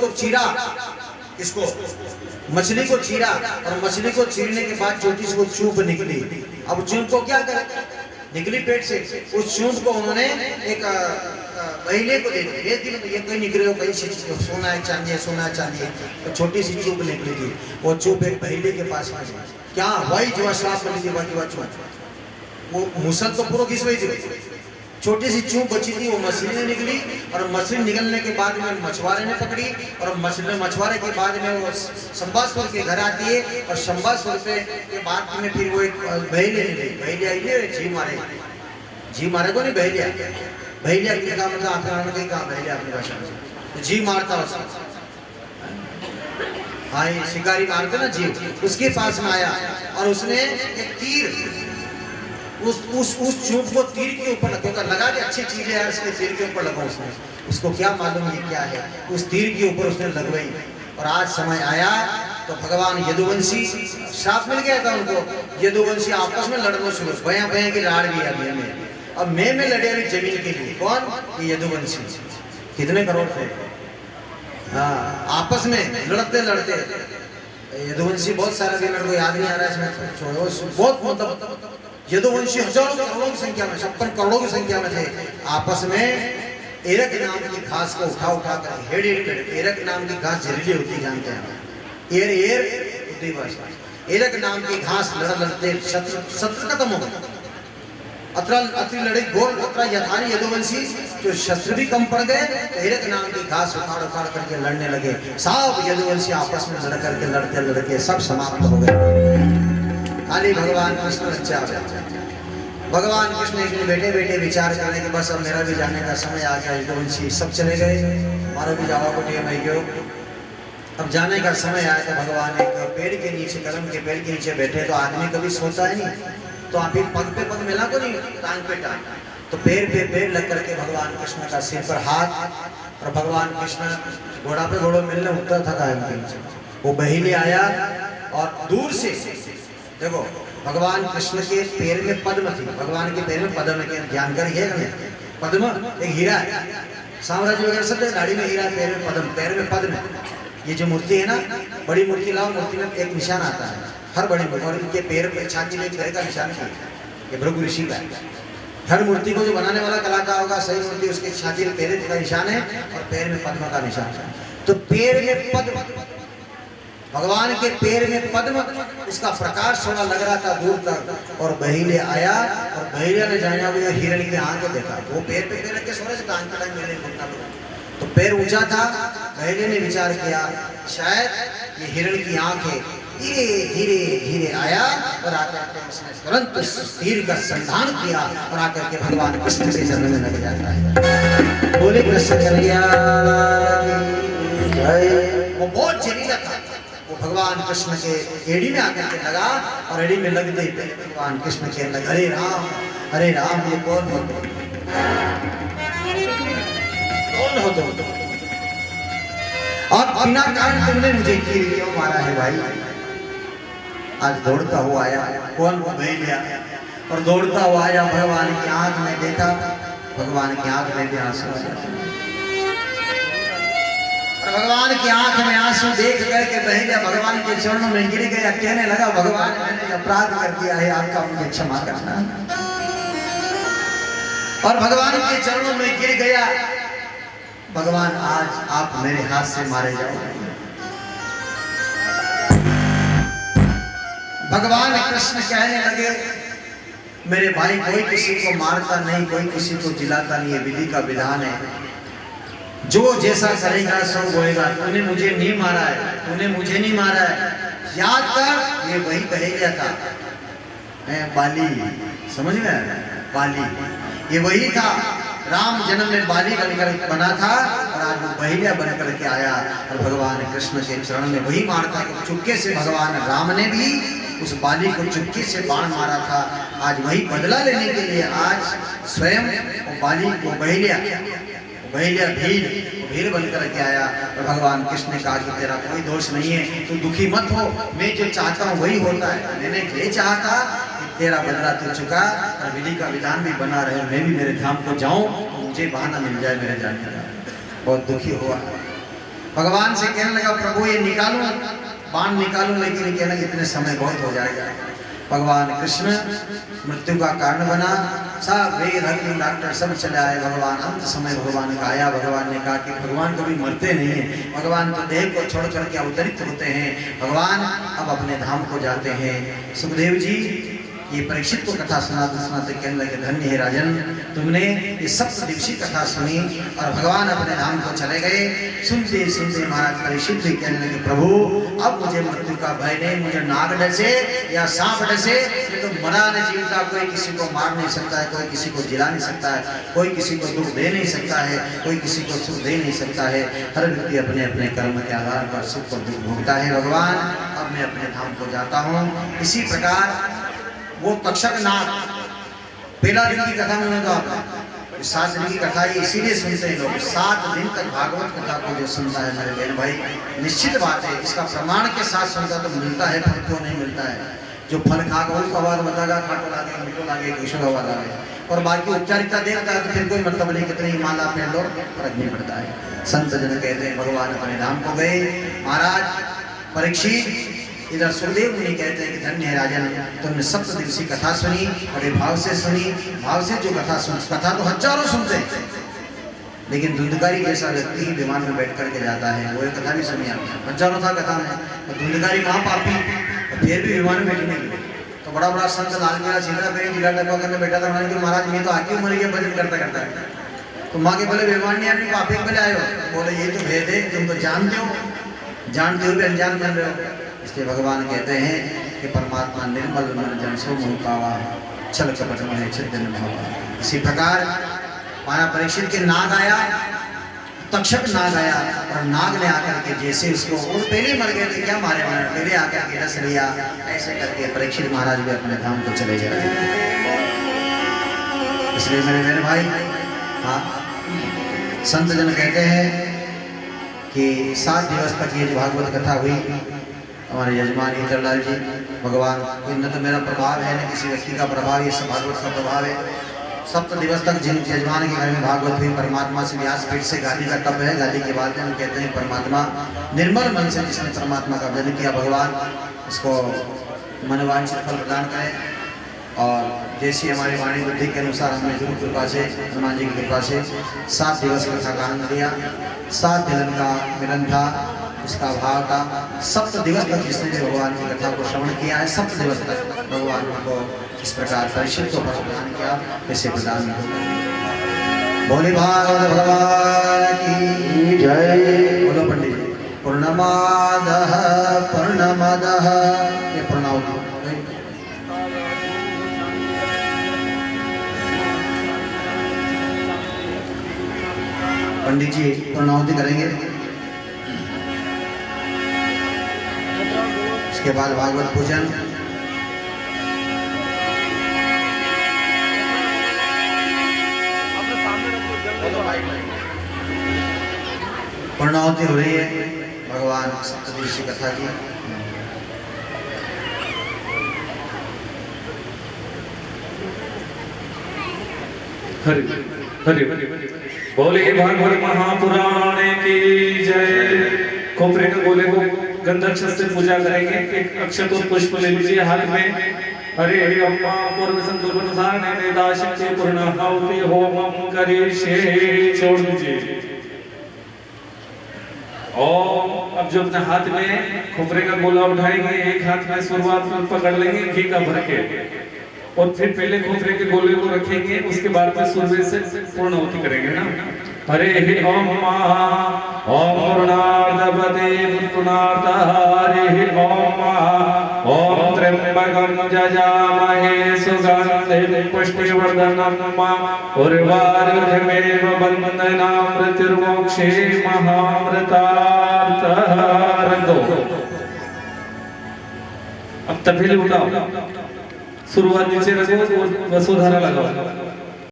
उसको चीरा, इसको मछली को चीरा, और मछली को चीरने के बाद छोटी सी वो चूप निकली। अब चूप को क्या करे, निकली पेट से, उस चूप को उन्होंने एक महिले को दे दी। ये कहीं निकले हो, कहीं सोना है चांदी है, सोना है चांदी है, तो छोटी सी चूप निकली थी। वो चूप एक महिले के पास आ गई। क्या वही जो श्राप बनी थी, वो मुसल तो पूरा घिसवाई थी, छोटी सी चूप बची थी, वो मछली ने निकली। और मछली निकलने के बाद में मछुआरे ने पकड़ी, और मछुआरे के बाद में वो संबासुर के घर आती है, और संबासुर के बाद में फिर वो एक बहेलिया ने गई। बहेलिया आई जी मारे को नहीं, बहेलिया का मतलब आपने कहा बहेलिया अपनी भाषा में जी मारता उसको, हाँ शिकारी मारते ना जी, उसके पास में आया और उसने एक तीर उस चूप को तीर के ऊपर लगा दिया। अच्छी चीज है यार, इसके तीर के ऊपर लगा उसने, उसको क्या मालूम ये क्या है, उस तीर के ऊपर उसने लगवाई। और आज समय आया तो भगवान यदुवंशी, श्राप मिल गया था उनको, यदुवंशी आपस में लड़ना शुरू, भया भया की लाड़ भी अभी हमें, अब में लड़े अभी जमीन के लिए। कौन, ये यदुवंशी, कितने करोड़ थे, हाँ आपस में लड़ते लड़ते। यदुवंशी बहुत सारा भी मेरे को याद नहीं आ रहा है इसमें, बहुत मतलब यदुवंशी हजारों करोड़ों की संख्या में, 56 करोड़ों की संख्या में थे। आपस में एरक नाम की घास को उठा उठा कर हेड़ एरक नाम की घास जहरीली होती, जानते हैं, एरक नाम की घास लड़ते शत्रु खत्म हो गए। अत्र लड़े घोर अत्र यथारी यदुवंशी, जो शस्त्र भी कम पड़ गए, तो एरक नाम की घास उखाड़ उखाड़ करके लड़ने लगे। सब यदुवंशी आपस में लड़ करके लड़ते लड़के सब समाप्त हो गए। खाली भगवान कृष्ण अच्छा, भगवान कृष्ण एक दिन बैठे बैठे विचार करने के बस अब मेरा भी जाने का समय आ गया। यदुवंशी सब चले गए, हमारा भी जावा को टेम आई गयो, अब जाने का समय आया। तो भगवान एक पेड़ के नीचे, कलम के पेड़ के नीचे बैठे, तो आदमी कभी सोता है नहीं, तो आप पग पे पग मिला को नहीं, टांग पे टांग, तो पैर पे पैर लग करके भगवान कृष्ण का सिर पर हाथ, और भगवान कृष्ण घोड़ा पे घोड़ो मिलने उठता था। वो बहेलिया आया और दूर से देखो, भगवान कृष्ण के पैर में पद्म थी, भगवान के पैर में पद्म के जानकारी है हमें, पद्म एक हीरा है, साम्राज्य वगैरह सब दाढ़ी में हीरा, पैर में पद्म, पैर में पद्म। ये जो मूर्ति है ना, बड़ी मूर्ति लाओ, मूर्ति में एक निशान आता है, हर बड़ी मूर्ति, और इनके पैर पे छाती में एक का निशान है, ये भृगु ऋषि का है। हर मूर्ति को जो बनाने वाला कलाकार होगा, सही मूर्ति उसके छाती में पैर का निशान है और पैर में पद्म का निशान है। तो पैर में पद्म, भगवान के पैर में पद्म, उसका प्रकाश थोड़ा लग रहा था दूर तक, और बहेलिया आया, और बहेलिया ने जाना वो हिरण की आंख देखा, वो पैर पे पैर रख के सोने से आंख के टाइम मेरे घुटना पे, तो पैर ऊंचा था। बहेलिया ने विचार किया शायद ये हिरण की आंख है, धीरे धीरे धीरे आया और आकर के उसने तुरंत तीर का संधान किया और आकर के भगवान कृष्ण के चरण में लग जाता है। बोले कृष्ण कन्हैया जय। वो बहुत जहरीला था, वो भगवान कृष्ण के एड़ी में आकर के लगा, और एड़ी में लगते ही भगवान कृष्ण के लग, हरे राम ये कौन हो तो और बिना कारण तुमने मुझे क्यों मारा है भाई। आज दौड़ता हुआ आया, कौन वो बहेलिया, और दौड़ता हुआ आया, भगवान की आंख में देखा, भगवान की आंख में भी आंसू, और भगवान की आंख में आंसू देख करके बहेलिया भगवान के चरणों में गिर गया, कहने लगा भगवान मैंने अपराध कर दिया है, आपका मुझे क्षमा करना। और भगवान के चरणों में गिर गया, भगवान आज आप मेरे हाथ से मारे जाओ। भगवान कृष्ण कहने लगे मेरे भाई, कोई किसी को मारता नहीं, कोई किसी को जिलाता नहीं, है विधि का विधान है, जो जैसा करेगा सो होएगा। तूने मुझे नहीं मारा है, तूने मुझे नहीं मारा है, याद कर ये वही बहेलिया था, बाली, समझ में, बाली ये वही था, राम जन्म में बाली बनकर बना था, और आज वो बहेलिया बनकर के आया, और भगवान कृष्ण के चरण में वही मारता। चुपके से भगवान राम ने भी उस बाली को चुपके से बाण मारा था, आज वही बदला लेने के लिए आज स्वयं वो बाली को बहेलिया भीड़ बनकर के आया। और भगवान कृष्ण ने कहा कि तेरा कोई दोष नहीं है, तू दुखी मत हो, मैं जो चाहता हूँ वही होता है। मैंने ये चाहा था कि तेरा बदला तो चुका, और विधि का विधान भी बना रहे, मैं भी मेरे धाम को जाऊं, मुझे बहाना मिल जाए मेरे जाने का। बहुत दुखी हुआ, भगवान से कहने लगा प्रभु ये निकालूं, बाण निकालूं, लेकिन कहने लगा इतने समय बहुत हो जाएगा। भगवान कृष्ण मृत्यु का कारण बना, सब वेद हकीम डॉक्टर सब चले आए। भगवान अंत समय भगवान का आया। भगवान ने कहा कि भगवान कभी मरते नहीं है, भगवान तो देह को छोड़ करके अवतरित होते हैं। भगवान अब अपने धाम को जाते हैं। सुखदेव जी ये परीक्षित को कथा सुनाते सुनाते कहने लगे धन्य है राजन, तुमने ये सप्तदिवसीय कथा सुनी और भगवान अपने धाम को चले गए। सुनते सुनते महाराज परीक्षित भी कहने लगे प्रभु अब मुझे मृत्यु का भय नहीं, मुझे नाग डसे या सांप डसे, ये तो मरा न जीवता, कोई किसी को मार नहीं सकता है, कोई किसी को जिला नहीं सकता है, कोई किसी को दुख दे नहीं सकता है, कोई किसी को सुख दे नहीं सकता है। हर व्यक्ति अपने अपने कर्म के आधार पर सुख और दुख भोगता है। भगवान अब मैं अपने धाम को जाता हूँ। इसी प्रकार वो तक्षक नाग पहला दिन की कथा में तो 7 दिन की कथा ये इसीलिए सुनते हैं लोग। 7 दिन तक भागवत कथा को जो सुनता है मेरे बहन भाई, निश्चित बात है इसका प्रमाण के साथ सुनता तो मिलता है, फल क्यों नहीं मिलता है। जो फल खा कर उसको आवाज बताएगा खाटो लागे मीठो लागे कुशल आवाज आगे, और बाकी औपचारिकता देखता है तो फिर कोई मतलब नहीं, कितनी माला पहन लो फर्क नहीं पड़ता है। संत जन कहते हैं भगवान अपने धाम को गए। महाराज परीक्षित इधर सुखदेव मुनि कहते हैं कि धन्य है राजन, तुमने सप्तदिवसीय कथा सुनी, बड़े भाव से सुनी। भाव से जो कथा कथा तो हजारों सुनते हैं, लेकिन धुंधकारी जैसा व्यक्ति ही विमान में बैठ करके जाता है। वो कथा भी सुनी आपने, हजारों था कथा में, तो धुंधकारी महापापी फिर भी विमान में बैठने के लिए तो बड़ा बड़ा संत लाल मेरा छिंदरा पे जिला डब्बा करने बैठा था। मैंने कि महाराज मैं तो आके मर गया भजन करता करता, तो माँ के बोले विमान नहीं आपने पापी बोले आयो, बोले ये तो भेद है, तुम तो जानते हो भी अनजान बन रहे हो। इसलिए भगवान कहते हैं कि परमात्मा निर्मल मन जन सो मोह पावा, छल कपट में छिद्र भावा। इसी प्रकार महाराज परीक्षित के नाग आया, तक्षक नाग आया, और नाग ने आकर के जैसे उसको वो पहले मर गए थे, क्या मारे मैंने पहले आकर के डस लिया, ऐसे करके परीक्षित महाराज भी अपने धाम को चले जाए। इसलिए मेरे बहन भाई, हाँ संत जन कहते हैं कि 7 दिवस तक ये जो भागवत कथा हुई, हमारे यजमान इंद्रलाल जी भगवान, न तो मेरा प्रभाव है न किसी व्यक्ति का प्रभाव, ये सब भागवत का प्रभाव है। 7 दिवस तक जिन यजमान के घर में भागवत हुई, परमात्मा से व्यासपीठ से गादी का तप है, गादी के बाद हम कहते हैं परमात्मा निर्मल मन से जिसने परमात्मा का भजन किया, भगवान उसको मनोवांछित फल प्रदान करें। और जैसी हमारी वाणी बुद्धि के अनुसार हमने गुरु कृपा से, हनुमान जी की कृपा से 7 दिवस कथा का आनंद लिया। 7 दिन का मिलन था, उसका भाव था। 7 दिवस तक जिसने भी भगवान की कथा को श्रवण किया है, 7 दिवस तक भगवान को इस प्रकार परीक्षित को प्रदान किया, ऐसे प्रदान बोले भागवत भगवान की जय। बोलो पंडित जी पूर्णमादः पूर्णमदः, ये पूर्णाहुति पंडित जी पूर्णाहुति करेंगे। उसके बाद भागवत पूजन, पूर्णाहुति हो रही है भगवान सप्तदिवसीय कथा की। हरि हरि बोले भागवत महापुराण की जय। खोपरे के गोले को गंधर्व से पूजा करेंगे। एक अक्षत और पुष्प ले लीजिए हाथ में। हरे अम्मा पूर्व संकल्प अनुसार नैवेद्य पूर्णाहुति होमम करिष्ये, छोड़ दीजिए। और अब जो अपने हाथ में खोपरे का गोला उठाएंगे, एक हाथ में शुरुआत में पकड़ लेंगे घी का भर के, और फिर पहले खोपरे के गोले को रखेंगे, उसके बाद में सूर्य से पूर्णाहुति करेंगे ना। हरे ओम ओम पूर्णार्धपते पूर्णार्ध हरे ओम त्र्यंबकं जजामहे सुगन्धिं पुष्टिवर्धनम् उर्वारुकमेव बन्धनां मृत्युर्मोक्षे महामृतार्थः। रख दो। अब तफील उठाओ, शुरुआत नीचे रखो, वसुधारा लगाओ।